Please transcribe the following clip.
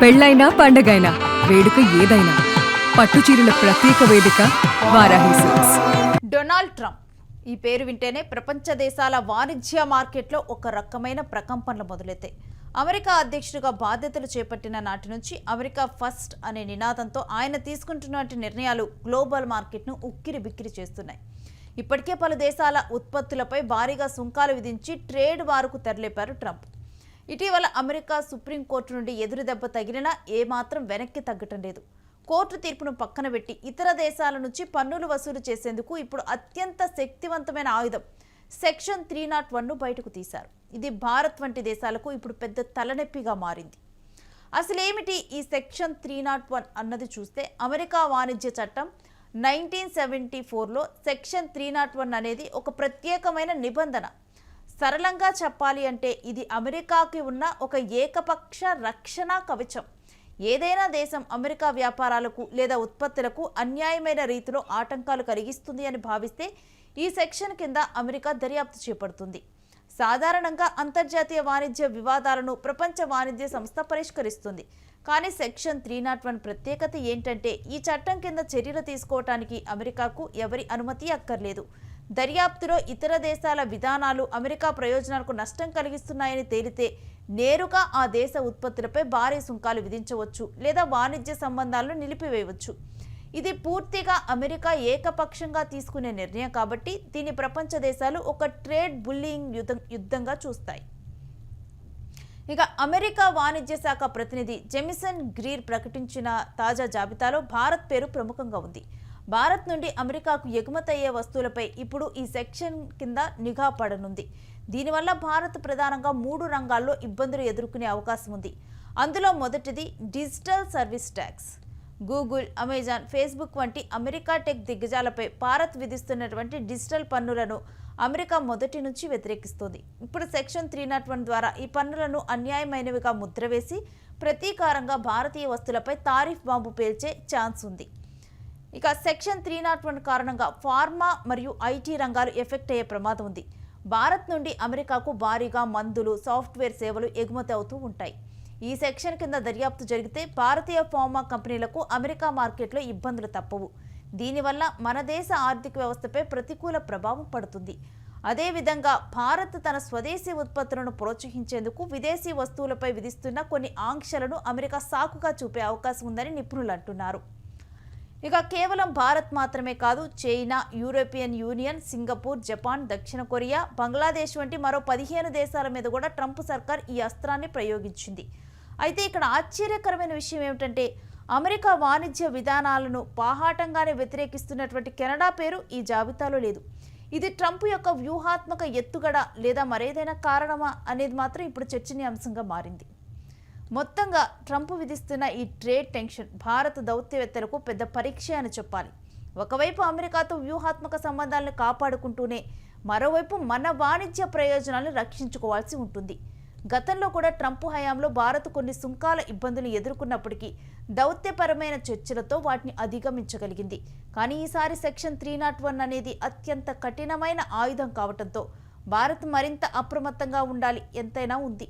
పెళ్ళైనా పండగైనా వేడుక ఏదైనా పట్టుచీరల ప్రత్యేక వేదిక వారాహి సిల్క్స్. డొనాల్డ్ ట్రంప్ ఈ పేరు వింటేనే ప్రపంచ దేశాల వాణిజ్య మార్కెట్లో ఒక రకమైన ప్రకంపనలు మొదలెత్తాయి. అమెరికా అధ్యక్షుడిగా బాధ్యతలు చేపట్టిన నాటి నుంచి అమెరికా ఫస్ట్ అనే నినాదంతో ఆయన తీసుకుంటున్నటువంటి నిర్ణయాలు గ్లోబల్ మార్కెట్ను ఉక్కిరి బిక్కిరి చేస్తున్నాయి. ఇప్పటికే పలు దేశాల ఉత్పత్తులపై భారీగా సుంకాలు విధించి ట్రేడ్ వార్కు తెరలేపారు ట్రంప్. ఇటీవల అమెరికా సుప్రీంకోర్టు నుండి ఎదురు దెబ్బ తగిలినా ఏమాత్రం వెనక్కి తగ్గటం లేదు. కోర్టు తీర్పును పక్కన పెట్టి ఇతర దేశాల నుంచి పన్నులు వసూలు చేసేందుకు ఇప్పుడు అత్యంత శక్తివంతమైన ఆయుధం సెక్షన్ 301ను బయటకు తీశారు. ఇది భారత్ వంటి దేశాలకు ఇప్పుడు పెద్ద తలనొప్పిగా మారింది. అసలేమిటి ఈ సెక్షన్ 301 అన్నది చూస్తే, అమెరికా వాణిజ్య చట్టం 1974లో సెక్షన్ 301 అనేది ఒక ప్రత్యేకమైన నిబంధన. సరళంగా చెప్పాలి అంటే ఇది అమెరికాకి ఉన్న ఒక ఏకపక్ష రక్షణ కవచం. ఏదైనా దేశం అమెరికా వ్యాపారాలకు లేదా ఉత్పత్తులకు అన్యాయమైన రీతిలో ఆటంకాలు కలిగిస్తుంది అని భావిస్తే ఈ సెక్షన్ కింద అమెరికా దర్యాప్తు చేపడుతుంది. సాధారణంగా అంతర్జాతీయ వాణిజ్య వివాదాలను ప్రపంచ వాణిజ్య సంస్థ పరిష్కరిస్తుంది. కానీ సెక్షన్ 301 ప్రత్యేకత ఏంటంటే, ఈ చట్టం కింద చర్యలు తీసుకోవటానికి అమెరికాకు ఎవరి అనుమతి అక్కర్లేదు. దర్యాప్తులో ఇతర దేశాల విధానాలు అమెరికా ప్రయోజనాలకు నష్టం కలిగిస్తున్నాయని తేలితే నేరుగా ఆ దేశ ఉత్పత్తులపై భారీ సుంకాలు విధించవచ్చు లేదా వాణిజ్య సంబంధాలను నిలిపివేయవచ్చు. ఇది పూర్తిగా అమెరికా ఏకపక్షంగా తీసుకునే నిర్ణయం కాబట్టి దీన్ని ప్రపంచ దేశాలు ఒక ట్రేడ్ బుల్లింగ్ యుద్ధంగా చూస్తాయి. ఇక అమెరికా వాణిజ్య శాఖ ప్రతినిధి జెమిసన్ గ్రీర్ ప్రకటించిన తాజా జాబితాలో భారత్ పేరు ప్రముఖంగా ఉంది. భారత్ నుండి అమెరికాకు ఎగుమతి అయ్యే వస్తువులపై ఇప్పుడు ఈ సెక్షన్ కింద నిఘా పడనుంది. దీనివల్ల భారత్ ప్రధానంగా 3 రంగాల్లో ఇబ్బందులు ఎదుర్కొనే అవకాశం ఉంది. అందులో మొదటిది digital service tax. Google, Amazon, Facebook వంటి అమెరికా టెక్ దిగ్గజాలపై భారత్ విధిస్తున్నటువంటి డిజిటల్ పన్నులను అమెరికా మొదటి నుంచి వ్యతిరేకిస్తోంది. ఇప్పుడు సెక్షన్ 301 ద్వారా ఈ పన్నులను అన్యాయమైనవిగా ముద్రవేసి ప్రతీకారంగా భారతీయ వస్తువులపై తారిఫ్ బాంబు పేల్చే ఛాన్స్ ఉంది. ఇక సెక్షన్ 301 కారణంగా ఫార్మా మరియు ఐటీ రంగాలు ఎఫెక్ట్ అయ్యే ప్రమాదం ఉంది. భారత్ నుండి అమెరికాకు భారీగా మందులు, సాఫ్ట్వేర్ సేవలు ఎగుమతి అవుతూ ఉంటాయి. ఈ సెక్షన్ కింద దర్యాప్తు జరిగితే భారతీయ ఫార్మా కంపెనీలకు అమెరికా మార్కెట్లో ఇబ్బందులు తప్పవు. దీనివల్ల మన దేశ ఆర్థిక వ్యవస్థపై ప్రతికూల ప్రభావం పడుతుంది. అదేవిధంగా భారత్ తన స్వదేశీ ఉత్పత్తులను ప్రోత్సహించేందుకు విదేశీ వస్తువులపై విధిస్తున్న కొన్ని ఆంక్షలను అమెరికా సాకుగా చూపే అవకాశం ఉందని నిపుణులు అంటున్నారు. ఇక కేవలం భారత్ మాత్రమే కాదు, China, European union, Singapore, Japan, దక్షిణ కొరియా, బంగ్లాదేశ్ వంటి మరో 15 దేశాల మీద కూడా ట్రంప్ సర్కార్ ఈ అస్త్రాన్ని ప్రయోగించింది. అయితే ఇక్కడ ఆశ్చర్యకరమైన విషయం ఏమిటంటే, అమెరికా వాణిజ్య విధానాలను బాహాటంగానే వ్యతిరేకిస్తున్నటువంటి కెనడా పేరు ఈ జాబితాలో లేదు. ఇది ట్రంప్ యొక్క వ్యూహాత్మక ఎత్తుగడ లేదా మరేదైనా కారణమా అనేది మాత్రం ఇప్పుడు చర్చనీయాంశంగా మారింది. మొత్తంగా ట్రంప్ విధిస్తున్న ఈ ట్రేడ్ టెన్షన్ భారత దౌత్యవేత్తలకు పెద్ద పరీక్ష అని చెప్పాలి. ఒకవైపు అమెరికాతో వ్యూహాత్మక సంబంధాలను కాపాడుకుంటూనే మరోవైపు మన వాణిజ్య ప్రయోజనాలను రక్షించుకోవాల్సి ఉంటుంది. గతంలో కూడా ట్రంప్ హయాంలో భారత్ కొన్ని సుంకాల ఇబ్బందులు ఎదుర్కొన్నప్పటికీ దౌత్యపరమైన చర్చలతో వాటిని అధిగమించగలిగింది. కానీ ఈసారి సెక్షన్ 301 అనేది అత్యంత కఠినమైన ఆయుధం కావడంతో భారత్ మరింత అప్రమత్తంగా ఉండాలి ఎంతైనా ఉంది.